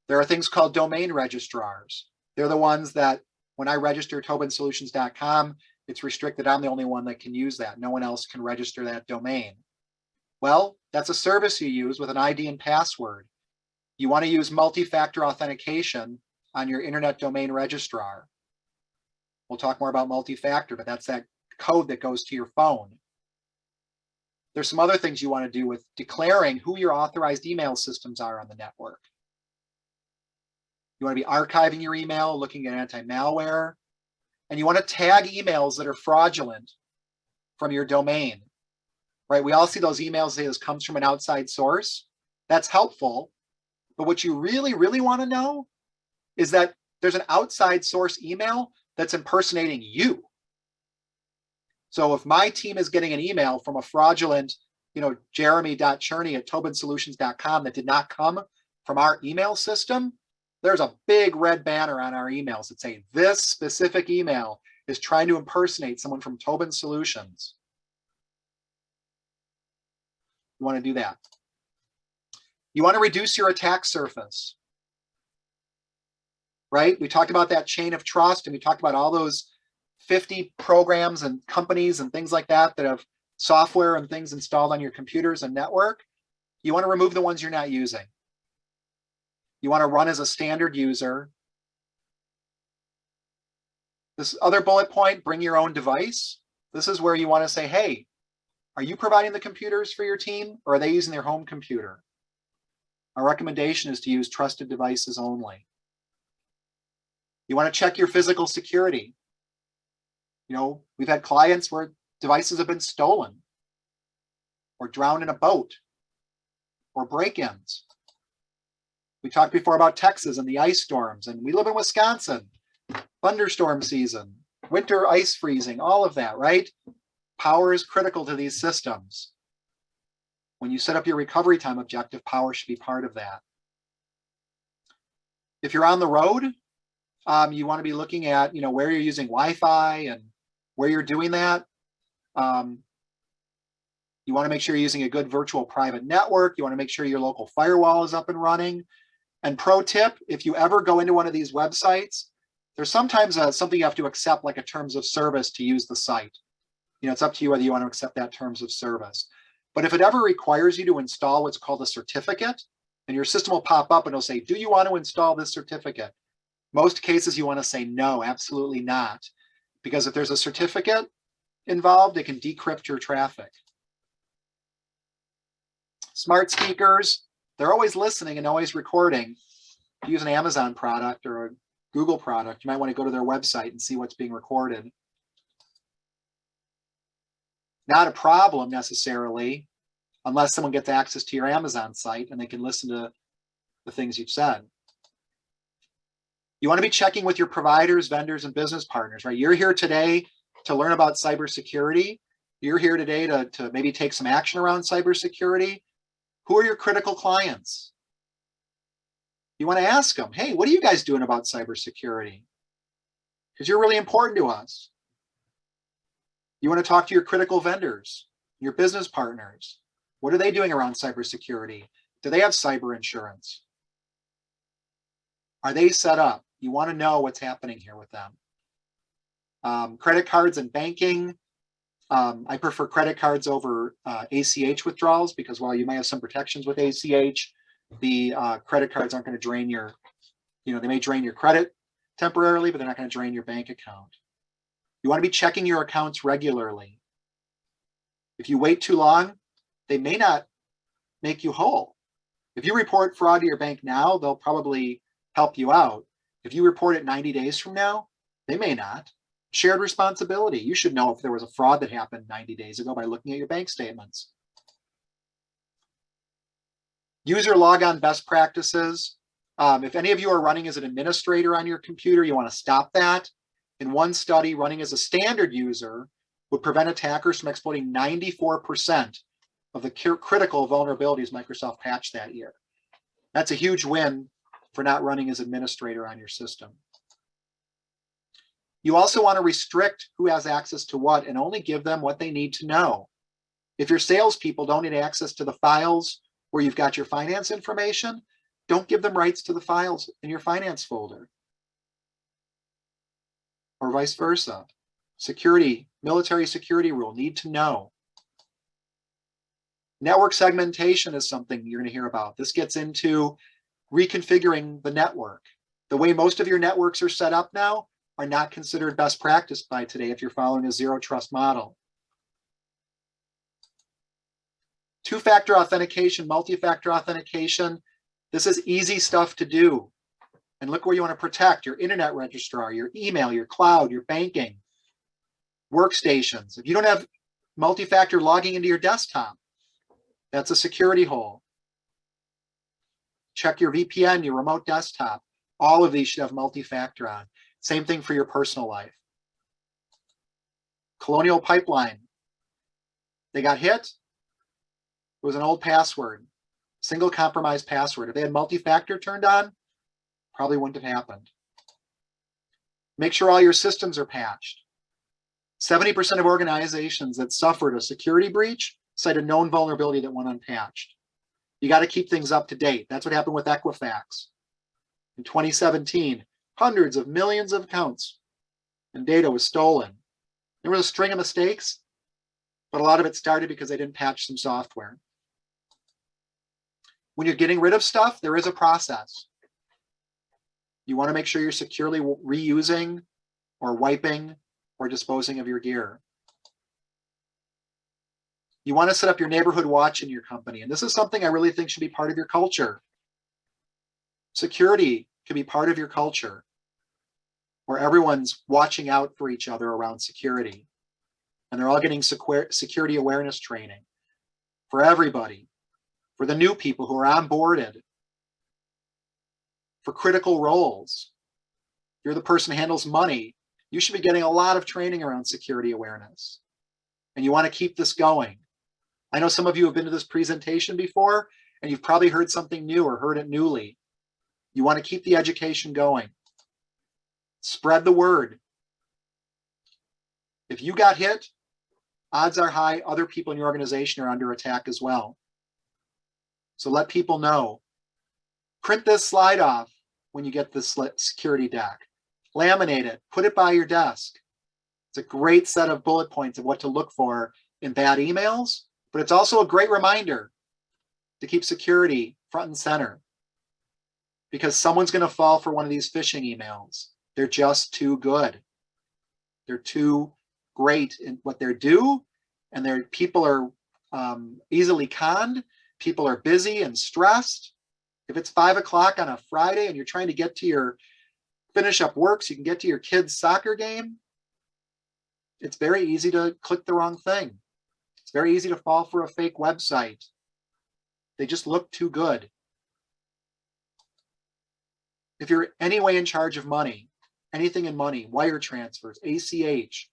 There are things called domain registrars. They're the ones that when I register tobinsolutions.com, it's restricted. I'm the only one that can use that. No one else can register that domain. Well, that's a service you use with an ID and password. You want to use multi-factor authentication on your internet domain registrar. We'll talk more about multi-factor, but that's that code that goes to your phone. There's some other things you want to do with declaring who your authorized email systems are on the network. You want to be archiving your email, looking at anti-malware, and you want to tag emails that are fraudulent from your domain, right? We all see those emails say this comes from an outside source. That's helpful, but what you really, really want to know is that there's an outside source email that's impersonating you. So if my team is getting an email from a fraudulent, jeremy.cherney@tobinsolutions.com that did not come from our email system, there's a big red banner on our emails that say this specific email is trying to impersonate someone from Tobin Solutions. You want to do that. You want to reduce your attack surface, right? We talked about that chain of trust, and we talked about all those 50 programs and companies and things like that that have software and things installed on your computers and network. You want to remove the ones you're not using. You want to run as a standard user. This other bullet point, bring your own device. This is where you want to say, hey, are you providing the computers for your team, or are they using their home computer? Our recommendation is to use trusted devices only. You want to check your physical security. We've had clients where devices have been stolen or drowned in a boat or break-ins. We talked before about Texas and the ice storms, and we live in Wisconsin, thunderstorm season, winter ice freezing, all of that, right? Power is critical to these systems. When you set up your recovery time objective, power should be part of that. If you're on the road, you want to be looking at, where you're using Wi-Fi and where you're doing that. You want to make sure you're using a good virtual private network. You want to make sure your local firewall is up and running. And pro tip, if you ever go into one of these websites, there's sometimes something you have to accept, like a terms of service to use the site. It's up to you whether you want to accept that terms of service. But if it ever requires you to install what's called a certificate, and your system will pop up and it'll say, do you want to install this certificate? Most cases you want to say no, absolutely not. Because if there's a certificate involved, it can decrypt your traffic. Smart speakers, they're always listening and always recording. If you use an Amazon product or a Google product, you might want to go to their website and see what's being recorded. Not a problem necessarily, unless someone gets access to your Amazon site and they can listen to the things you've said. You want to be checking with your providers, vendors, and business partners, right? You're here today to learn about cybersecurity. You're here today to maybe take some action around cybersecurity. Who are your critical clients? You want to ask them, hey, what are you guys doing about cybersecurity? Because you're really important to us. You want to talk to your critical vendors, your business partners. What are they doing around cybersecurity? Do they have cyber insurance? Are they set up? You want to know what's happening here with them. Credit cards and banking. I prefer credit cards over ACH withdrawals because while you might have some protections with ACH, the credit cards aren't going to drain your, they may drain your credit temporarily, but they're not going to drain your bank account. You want to be checking your accounts regularly. If you wait too long, they may not make you whole. If you report fraud to your bank now, they'll probably help you out. If you report it 90 days from now, they may not. Shared responsibility. You should know if there was a fraud that happened 90 days ago by looking at your bank statements. User logon best practices. If any of you are running as an administrator on your computer, you want to stop that. In one study, running as a standard user would prevent attackers from exploiting 94% of the critical vulnerabilities Microsoft patched that year. That's a huge win for not running as administrator on your system. You also want to restrict who has access to what and only give them what they need to know. If your salespeople don't need access to the files where you've got your finance information, don't give them rights to the files in your finance folder. Or vice versa. Security, military security rule, need to know. Network segmentation is something you're going to hear about. This gets into reconfiguring the network. The way most of your networks are set up now are not considered best practice by today if you're following a zero trust model. Two-factor authentication, multi-factor authentication. This is easy stuff to do. And look where you want to protect your internet registrar, your email, your cloud, your banking, workstations. If you don't have multi-factor logging into your desktop, that's a security hole. Check your VPN, your remote desktop. All of these should have multi-factor on. Same thing for your personal life. Colonial Pipeline. They got hit. It was an old password, single compromised password. If they had multi-factor turned on, probably wouldn't have happened. Make sure all your systems are patched. 70% of organizations that suffered a security breach cite a known vulnerability that went unpatched. You got to keep things up to date. That's what happened with Equifax. In 2017, hundreds of millions of accounts and data was stolen. There was a string of mistakes, but a lot of it started because they didn't patch some software. When you're getting rid of stuff, there is a process. You want to make sure you're securely reusing or wiping or disposing of your gear. You want to set up your neighborhood watch in your company. And this is something I really think should be part of your culture. Security can be part of your culture where everyone's watching out for each other around security. And they're all getting security awareness training for everybody, for the new people who are onboarded, for critical roles. If you're the person who handles money, you should be getting a lot of training around security awareness. and you want to keep this going. I know some of you have been to this presentation before, and you've probably heard something new or heard it newly. You want to keep the education going. Spread the word. If you got hit, odds are high other people in your organization are under attack as well. So let people know. Print this slide off when you get this security deck. Laminate it, put it by your desk. It's a great set of bullet points of what to look for in bad emails, but it's also a great reminder to keep security front and center, because someone's going to fall for one of these phishing emails. They're just too good. They're too great in what they do, and people are easily conned. People are busy and stressed. If it's 5 o'clock on a Friday and you're trying to finish up work so you can get to your kid's soccer game, it's very easy to click the wrong thing. It's very easy to fall for a fake website. They just look too good. If you're anyway in charge of money, anything in money, wire transfers, ACH,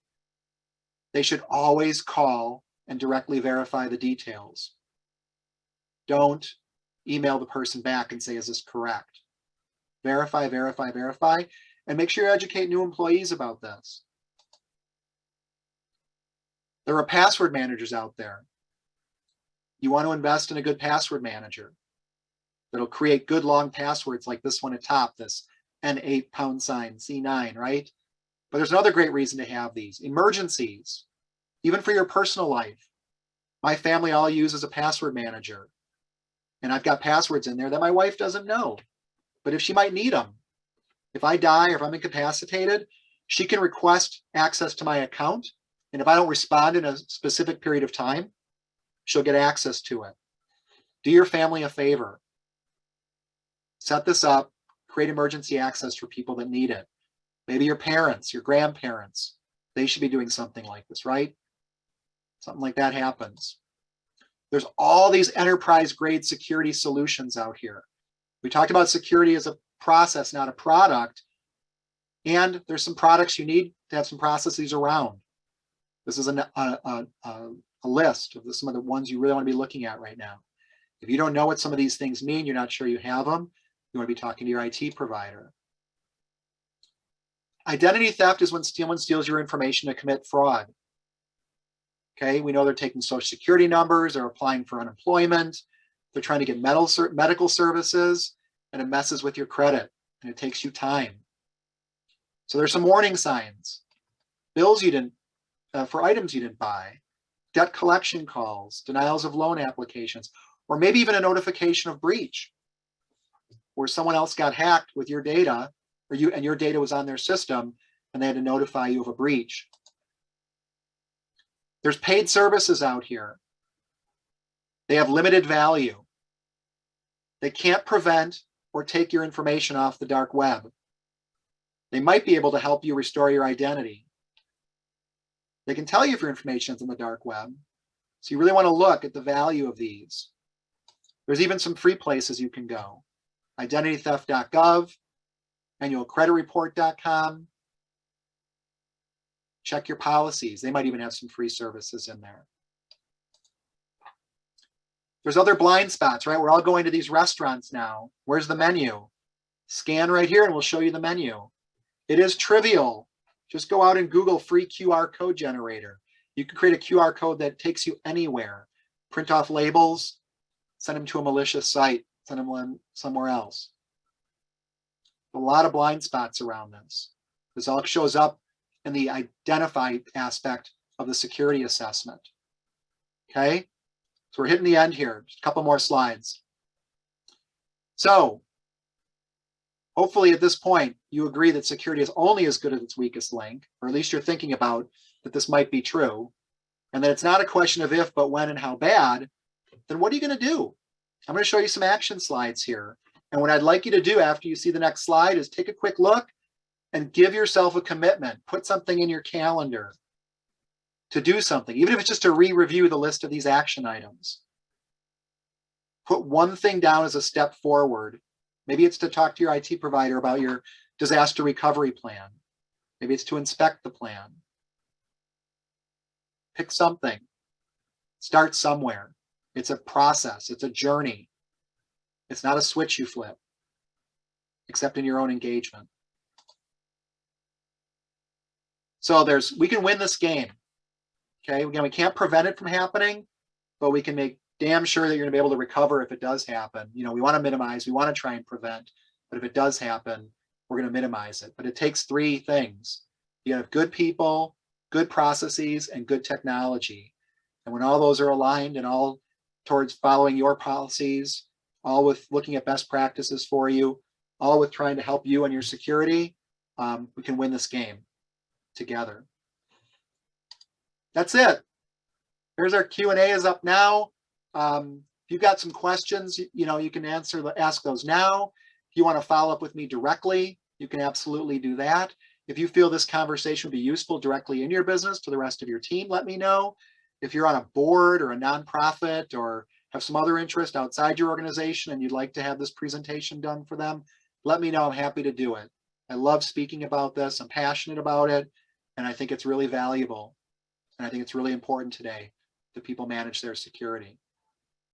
they should always call and directly verify the details. Don't email the person back and say, is this correct? Verify, verify, verify, and make sure you educate new employees about this. There are password managers out there. You want to invest in a good password manager that'll create good long passwords like this one at top, this N8 #C9, right? But there's another great reason to have these. Emergencies, even for your personal life. My family all uses a password manager. And I've got passwords in there that my wife doesn't know. But if she might need them, if I die or if I'm incapacitated, she can request access to my account. And if I don't respond in a specific period of time, she'll get access to it. Do your family a favor. Set this up, create emergency access for people that need it. Maybe your parents, your grandparents, they should be doing something like this, right? Something like that happens. There's all these enterprise-grade security solutions out here. We talked about security as a process, not a product. And there's some products you need to have some processes around. This is a list of some of the ones you really want to be looking at right now. If you don't know what some of these things mean, you're not sure you have them, you want to be talking to your IT provider. Identity theft is when someone steals your information to commit fraud. Okay, we know they're taking social security numbers, they're applying for unemployment, they're trying to get medical services, and it messes with your credit, and it takes you time. So there's some warning signs. Bills you didn't, for items you didn't buy, debt collection calls, denials of loan applications, or maybe even a notification of breach, where someone else got hacked with your data, or your data was on their system, and they had to notify you of a breach. There's paid services out here. They have limited value. They can't prevent or take your information off the dark web. They might be able to help you restore your identity. They can tell you if your information is in the dark web. So you really want to look at the value of these. There's even some free places you can go. identitytheft.gov, annualcreditreport.com. Check your policies. They might even have some free services in there. There's other blind spots, right? We're all going to these restaurants now. Where's the menu? Scan right here and we'll show you the menu. It is trivial. Just go out and Google free QR code generator. You can create a QR code that takes you anywhere. Print off labels, send them to a malicious site, send them somewhere else. A lot of blind spots around this. This all shows up in the identify aspect of the security assessment. Okay, so we're hitting the end here. Just a couple more slides. So hopefully at this point, you agree that security is only as good as its weakest link, or at least you're thinking about that this might be true, and that it's not a question of if, but when and how bad. Then what are you going to do? I'm going to show you some action slides here. And what I'd like you to do after you see the next slide is take a quick look and give yourself a commitment. Put something in your calendar to do something, even if it's just to re-review the list of these action items. Put one thing down as a step forward. Maybe it's to talk to your IT provider about your disaster recovery plan. Maybe it's to inspect the plan. Pick something. Start somewhere. It's a process. It's a journey. It's not a switch you flip, except in your own engagement. So we can win this game. Okay, again, we can't prevent it from happening, but we can make damn sure that you're gonna be able to recover if it does happen. You know, we want to minimize, we want to try and prevent, but if it does happen, we're going to minimize it. But it takes three things. You have good people, good processes, and good technology. And when all those are aligned and all towards following your policies, all with looking at best practices for you, all with trying to help you and your security, we can win this game together. That's it. Here's our Q&A is up now. If you've got some questions, you know, you can ask those now. If you want to follow up with me directly, you can absolutely do that. If you feel this conversation would be useful directly in your business to the rest of your team, let me know. If you're on a board or a nonprofit or have some other interest outside your organization and you'd like to have this presentation done for them, let me know. I'm happy to do it. I love speaking about this. I'm passionate about it, and I think it's really valuable. And I think it's really important today that people manage their security.